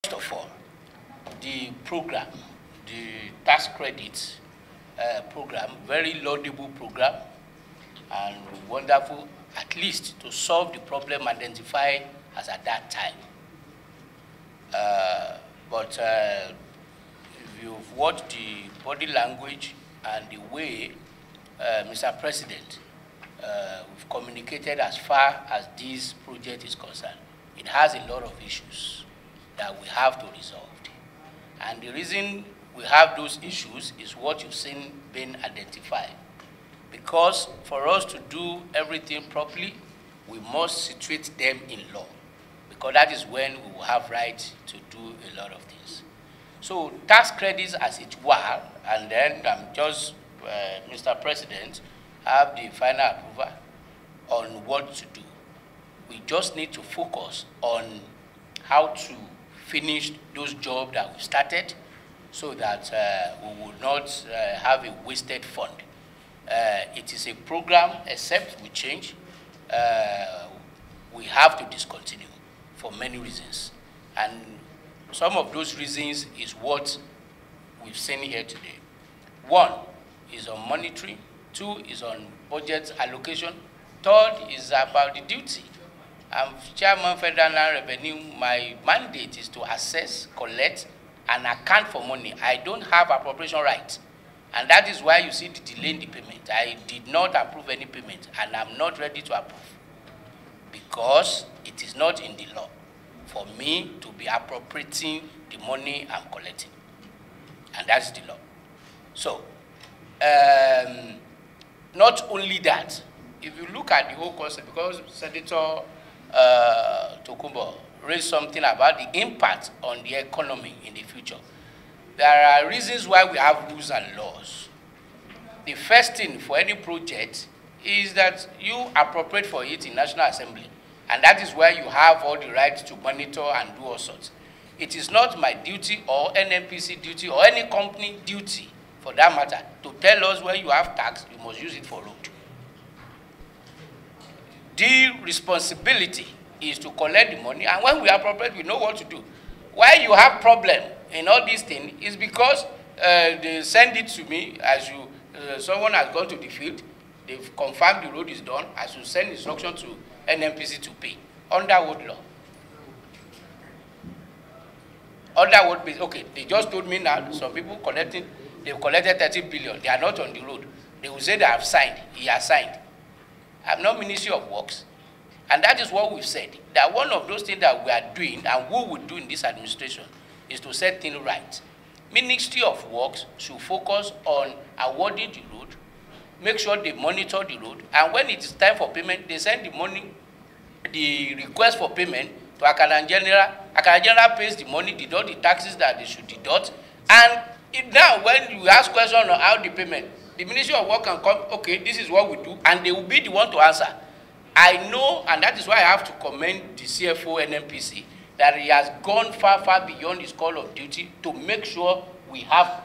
First of all, the program, the tax credit program, very laudable program and wonderful, at least to solve the problem identified as at that time. But if you've watched the body language and the way Mr. President we've communicated as far as this project is concerned, it has a lot of issues that we have to resolve. And the reason we have those issues is what you've seen being identified. Because for us to do everything properly, we must situate them in law. Because that is when we will have right to do a lot of things. So tax credits as it were, and then Mr. President, have the final approval on what to do. We just need to focus on how to finish those jobs that we started so that we will not have a wasted fund. It is a program, except we change, we have to discontinue for many reasons. And some of those reasons is what we've seen here today. One is on monetary, two is on budget allocation, third is about the duty. I'm Chairman Federal Land Revenue. My mandate is to assess, collect, and account for money. I don't have appropriation rights. And that is why you see the delay in the payment. I did not approve any payment, and I'm not ready to approve because it is not in the law for me to be appropriating the money I'm collecting. And that's the law. So, not only that, if you look at the whole concept, because Senator Tokumbo raised something about the impact on the economy in the future. There are reasons why we have rules and laws. The first thing for any project is that you appropriate for it in National Assembly. And that is where you have all the rights to monitor and do all sorts. It is not my duty or NNPC duty or any company duty, for that matter, to tell us where you have tax, you must use it for road. The responsibility is to collect the money, and when we appropriate, we know what to do. Why you have problem in all these things is because they send it to me as you, someone has gone to the field, they've confirmed the road is done, as you send instruction to NNPC to pay. Under what law? Under what base? Okay, they just told me now, some people they've collected 30 billion, they are not on the road. They will say they have signed, he has signed. I'm not Ministry of Works. And that is what we've said, that one of those things that we are doing and who will do in this administration is to set things right. Ministry of Works should focus on awarding the road, make sure they monitor the road, and when it is time for payment, they send the money, the request for payment to Accountant General. Accountant General pays the money, deduct the taxes that they should deduct, and now when you ask questions on how the payment, the Ministry of Work can come, okay, this is what we do, and they will be the one to answer. I know, and that is why I have to commend the CFO NNPC, that he has gone far, far beyond his call of duty to make sure we have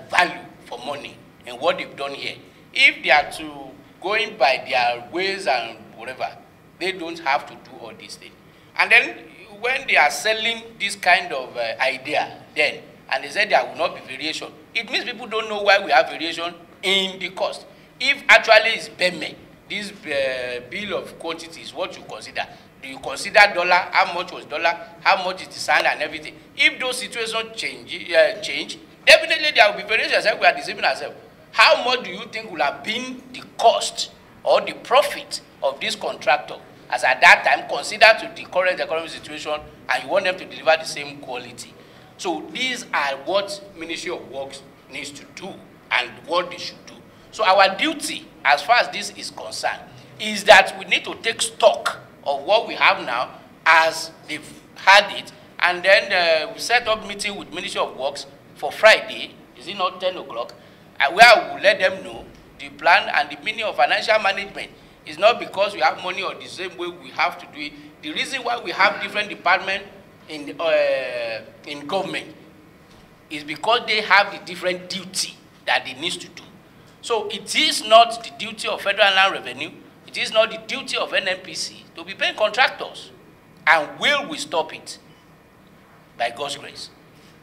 value for money in what they've done here. If they are to going by their ways and whatever, they don't have to do all these things. And then when they are selling this kind of idea, then, and they said there will not be variation, it means people don't know why we have variation in the cost. If actually it's payment, this bill of quantity is what you consider. Do you consider dollar? How much was dollar? How much is the sand and everything? If those situations change, definitely there will be variation. We are deceiving ourselves. How much do you think will have been the cost or the profit of this contractor as at that time considered to the current economic situation, and you want them to deliver the same quality? So these are what Ministry of Works needs to do and what they should do. So our duty, as far as this is concerned, is that we need to take stock of what we have now as they've had it, and then we set up meeting with Ministry of Works for Friday, is it not 10 o'clock, where we will let them know the plan and the meaning of financial management. It's not because we have money or the same way we have to do it. The reason why we have different departments in government is because they have the different duty that they need to do. So it is not the duty of Federal Land Revenue, it is not the duty of NNPC to be paying contractors. And will we stop it? by God's grace.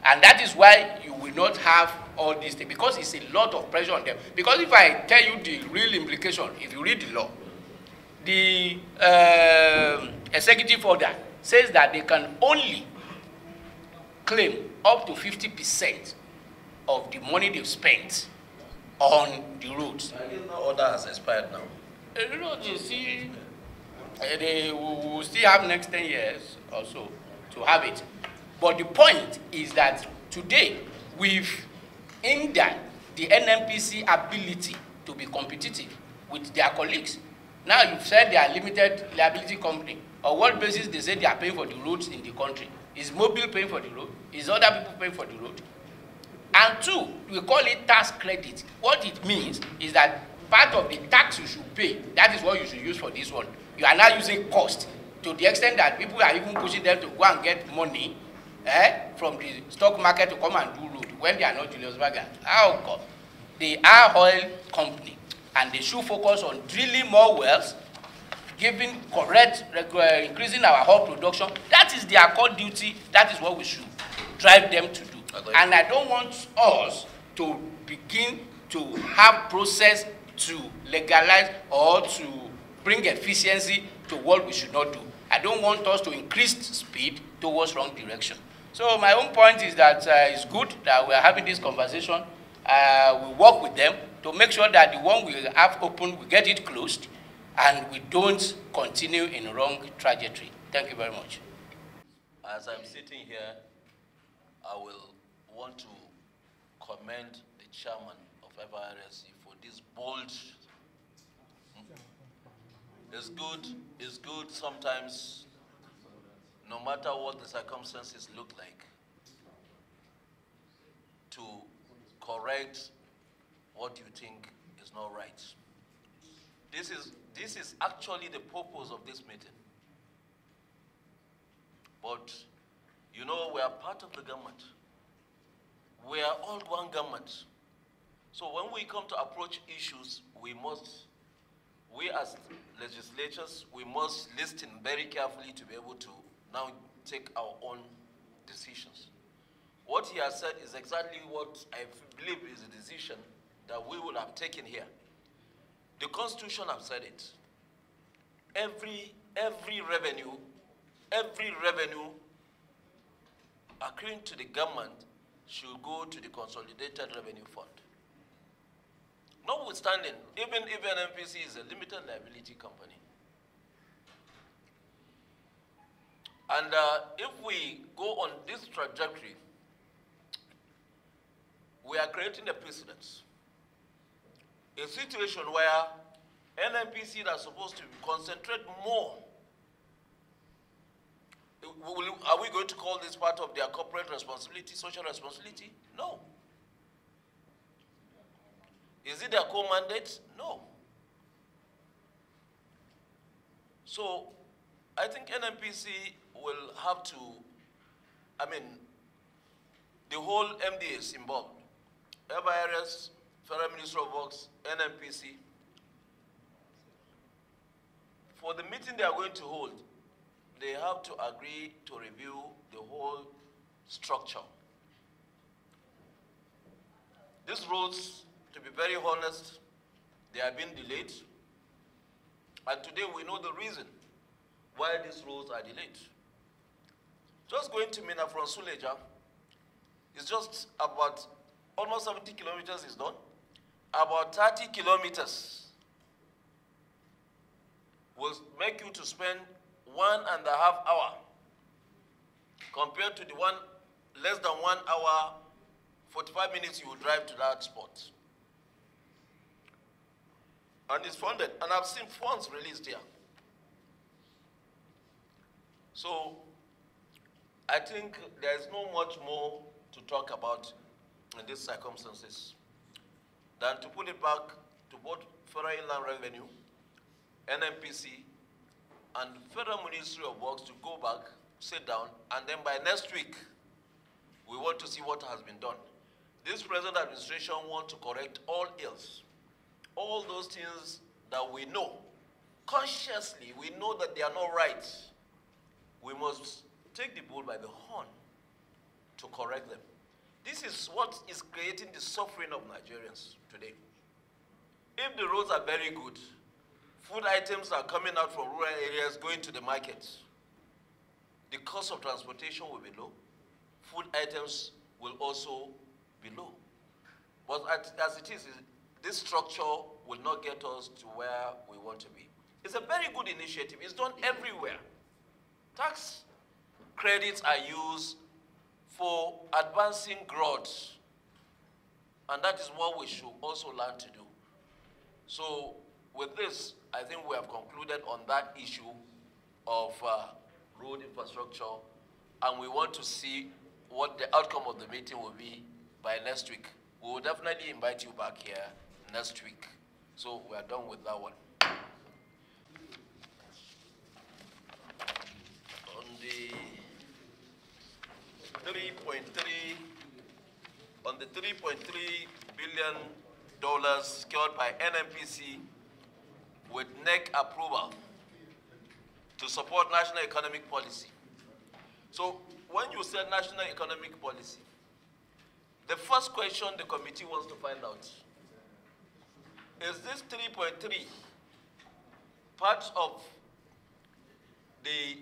And that is why you will not have all these things, because it's a lot of pressure on them. Because if I tell you the real implication, if you read the law, the executive order says that they can only claim up to 50% of the money they've spent on the roads. I guess the order has expired now. You see, they will still have next 10 years or so to have it. But the point is that today we've hindered the NNPC ability to be competitive with their colleagues. Now you've said they are limited liability company. On what basis they say they are paying for the roads in the country? Is Mobile paying for the road? Is other people paying for the road? And two, we call it tax credit. What it means is that part of the tax you should pay, that is what you should use for this one. You are now using cost to the extent that people are even pushing them to go and get money from the stock market to come and do road when they are not Julius Berger. How come? They are oil company and they should focus on drilling more wells, giving correct, increasing our oil production. That is their core duty. That is what we should drive them to do. And I don't want us to begin to have process to legalize or to bring efficiency to what we should not do. I don't want us to increase speed towards wrong direction. So my own point is that it's good that we are having this conversation. We work with them to make sure that the one we have open, we get it closed, and we don't continue in a wrong trajectory. Thank you very much. As I'm sitting here, I will want to commend the chairman of FIRS for this bold. It's good sometimes, no matter what the circumstances look like, to correct what you think is not right. This is actually the purpose of this meeting. But, you know, we are part of the government. We are all one government. So when we come to approach issues, we as legislators, we must listen very carefully to be able to now take our own decisions. What he has said is exactly what I believe is a decision that we would have taken here. The Constitution has said it. Every revenue accruing to the government should go to the Consolidated Revenue Fund. Notwithstanding, even if an NPC is a limited liability company. And if we go on this trajectory, we are creating a precedent. A situation where NNPC are supposed to concentrate more. Are we going to call this part of their corporate responsibility, social responsibility? No. Is it their core mandate? No. So I think NNPC will have to, the whole MDAs involved, FIRS, Federal Ministry of Works, NNPC, for the meeting they are going to hold, they have to agree to review the whole structure. These roads, to be very honest, they have been delayed. And today we know the reason why these roads are delayed. Just going to Mina from Suleja is just about almost 70 kilometers is done. About 30 kilometers will make you to spend 1.5 hours compared to the less than 1 hour, 45 minutes you will drive to that spot. And it's funded, and I've seen funds released here. So I think there's not much more to talk about in these circumstances than to put it back to both Federal Inland Revenue, NNPC, and Federal Ministry of Works to go back, sit down, and then by next week, we want to see what has been done. This present administration wants to correct all ills, all those things that we know. Consciously, we know that they are not right. We must take the bull by the horn correct them. This is what is creating the suffering of Nigerians today. If the roads are very good, food items are coming out from rural areas going to the markets, the cost of transportation will be low. Food items will also be low. But as it is, this structure will not get us to where we want to be. It's a very good initiative. It's done everywhere. Tax credits are used for advancing growth. And that is what we should also learn to do. So with this, I think we have concluded on that issue of road infrastructure, and we want to see what the outcome of the meeting will be by next week. We will definitely invite you back here next week. So we are done with that one. On the 3.3 billion secured by NMPC with NEC approval to support national economic policy. So when you say national economic policy, the first question the committee wants to find out, is this 3.3 part of the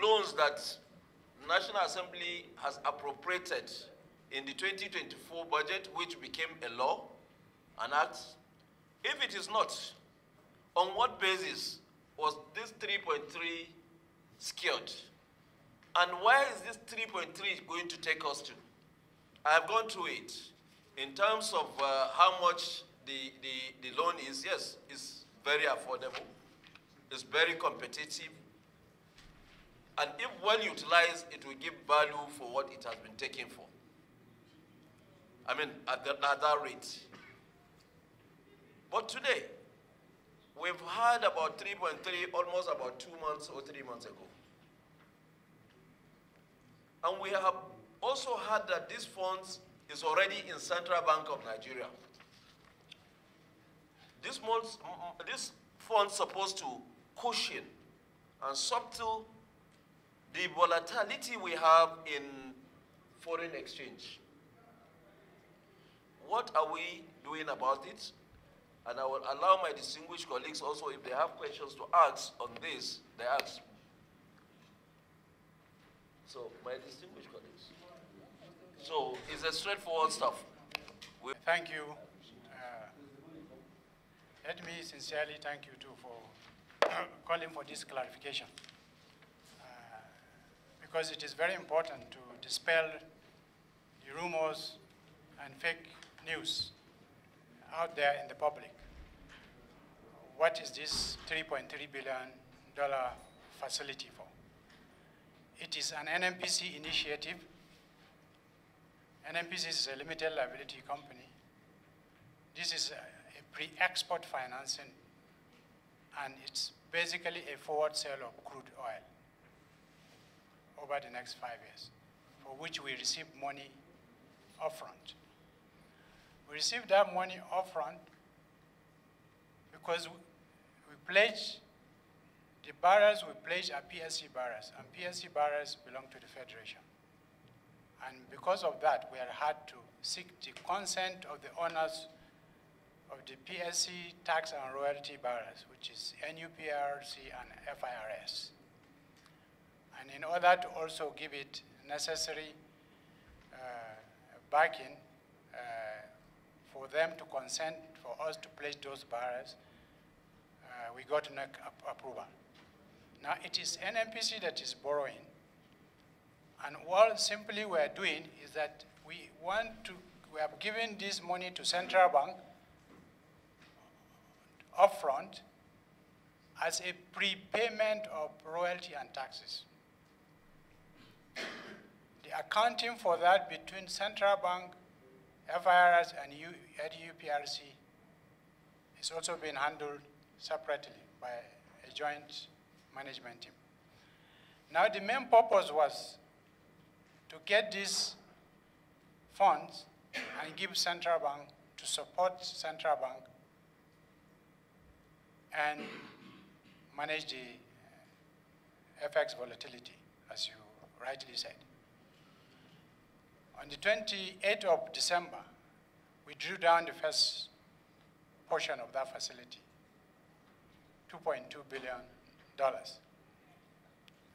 loans that National Assembly has appropriated in the 2024 budget, which became a law, an act? If it is not, on what basis was this 3.3 secured? And where is this 3.3 going to take us to? I have gone through it. In terms of how much the loan is, yes, it's very affordable. It's very competitive. And if well utilized, it will give value for what it has been taken for. I mean, at that rate. But today, we've had about 3.3, almost about 2 months or 3 months ago. And we have also heard that this funds is already in Central Bank of Nigeria. This fund's supposed to cushion and subtle the volatility we have in foreign exchange. What are we doing about it? And I will allow my distinguished colleagues also, if they have questions to ask on this, they ask. So, my distinguished colleagues. So, it's a straightforward stuff. Thank you. Let me sincerely thank you too for calling for this clarification. Because it is very important to dispel the rumors and fake news out there in the public. What is this $3.3 billion facility for? It is an NMPC initiative. NMPC is a limited liability company. This is a pre-export financing, and it's basically a forward sale of crude oil over the next 5 years, for which we receive money upfront. We receive that money upfront because we pledge, the barrels we pledge are PSC barrels, and PSC barrels belong to the Federation. And because of that, we are had to seek the consent of the owners of the PSC tax and royalty barrels, which is NUPRC and FIRS. And in order to also give it necessary backing for them to consent for us to place those barrels, we got NEC approval. Now it is NMPC that is borrowing, and all simply we are doing is that we have given this money to Central Bank upfront as a prepayment of royalty and taxes. The accounting for that between Central Bank, FIRS, and UPRC is also being handled separately by a joint management team. Now, the main purpose was to get these funds and give Central Bank, to support Central Bank and manage the FX volatility, as you rightly said. On the 28th of December, we drew down the first portion of that facility, $2.2 billion.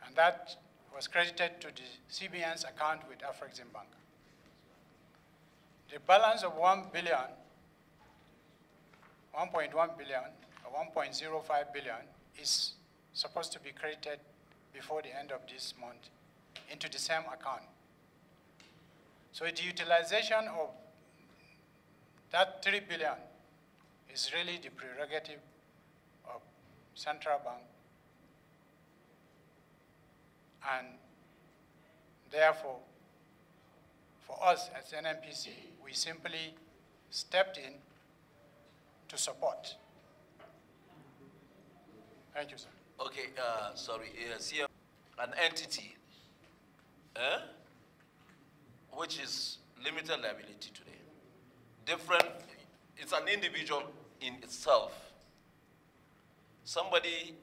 And that was credited to the CBN's account with Afrexim Bank. The balance of $1 billion, $1.1 billion, or $1.05 billion is supposed to be credited before the end of this month into the same account. So the utilization of that $3 billion is really the prerogative of central bank, and therefore, for us as NNPC, we simply stepped in to support. Thank you, sir. Okay, sorry, see an entity which is limited liability today. Different, it's an individual in itself. Somebody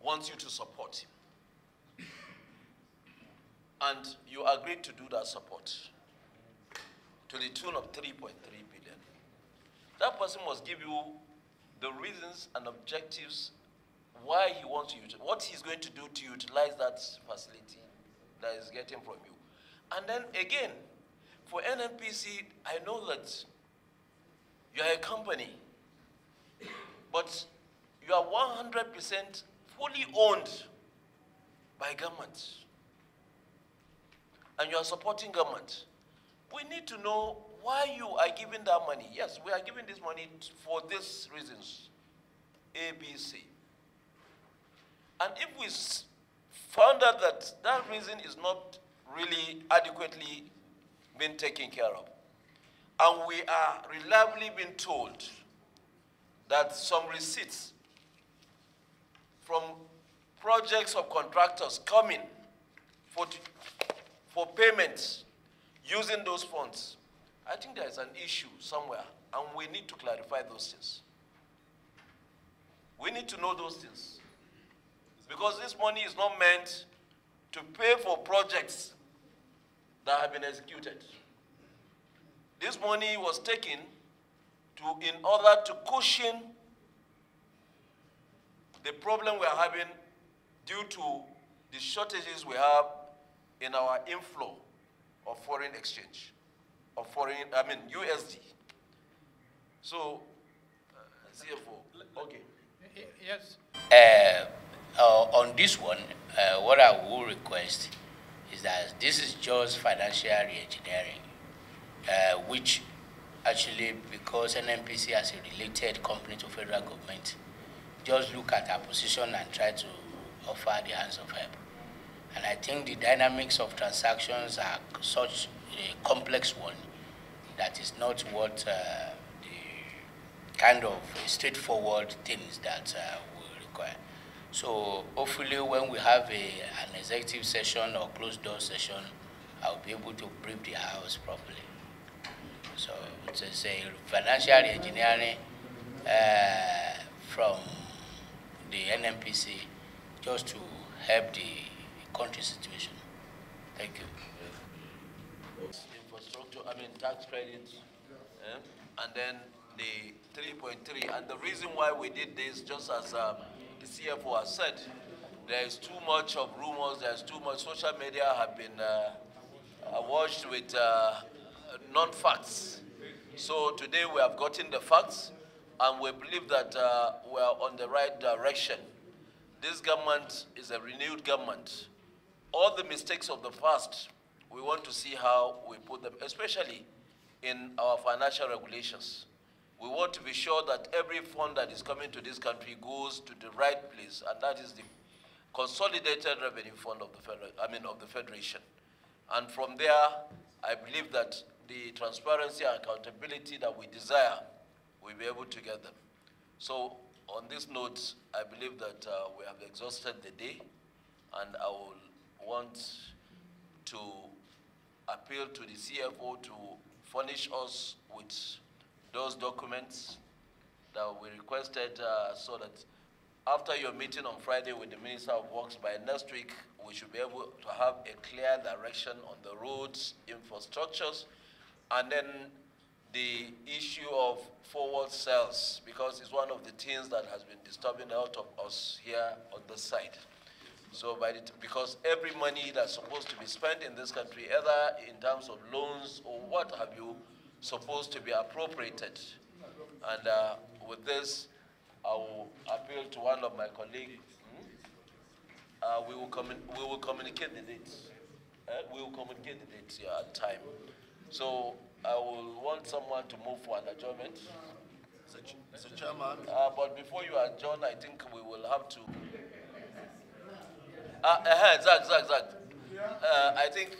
wants you to support him. And you agreed to do that support to the tune of 3.3 billion. That person must give you the reasons and objectives why he wants you to, what he's going to do to utilize that facility that is getting from you. And then again, for NNPC, I know that you are a company, but you are 100% fully owned by government. And you are supporting government. We need to know why you are giving that money. Yes, we are giving this money for these reasons, A, B, C. And if we found out that that reason is not really adequately being taken care of, and we are reliably being told that some receipts from projects of contractors coming for payments using those funds, I think there is an issue somewhere, and we need to clarify those things. We need to know those things. Because this money is not meant to pay for projects that have been executed. This money was taken in order to cushion the problem we are having due to the shortages we have in our inflow of foreign exchange, of USD. So, CFO, okay. Yes. On this one, what I will request is that this is just financial re-engineering, which actually, because NNPC as a related company to federal government, just look at our position and try to offer the hands of help. And I think the dynamics of transactions are such a complex one that is not what the kind of straightforward things that we require. So hopefully when we have an executive session or closed door session, I'll be able to brief the House properly. So it's a financial engineering from the NNPC just to help the country situation. Thank you. Infrastructure, tax credits, and then the 3.3. And the reason why we did this, just as the CFO has said, there is too much of rumors, there's too much. Social media have been washed with non-facts. So today we have gotten the facts, and we believe that we are on the right direction. This government is a renewed government. All the mistakes of the past, we want to see how we put them, especially in our financial regulations. We want to be sure that every fund that is coming to this country goes to the right place, and that is the Consolidated Revenue Fund of the Federation. And from there, I believe that the transparency and accountability that we desire, we'll be able to get them. So on this note, I believe that we have exhausted the day, and I will want to appeal to the CFO to furnish us with those documents that we requested so that after your meeting on Friday with the Minister of Works, by next week, we should be able to have a clear direction on the roads, infrastructures, and then the issue of forward sales, because it's one of the things that has been disturbing a lot of us here on this side. So because every money that's supposed to be spent in this country, either in terms of loans or what have you, supposed to be appropriated. And with this, I will appeal to one of my colleagues. We will communicate the dates. We will communicate the dates here at time. So I will want someone to move for an adjournment. Mr. Chairman. But before you adjourn, I think we will have to. Zacch. I think.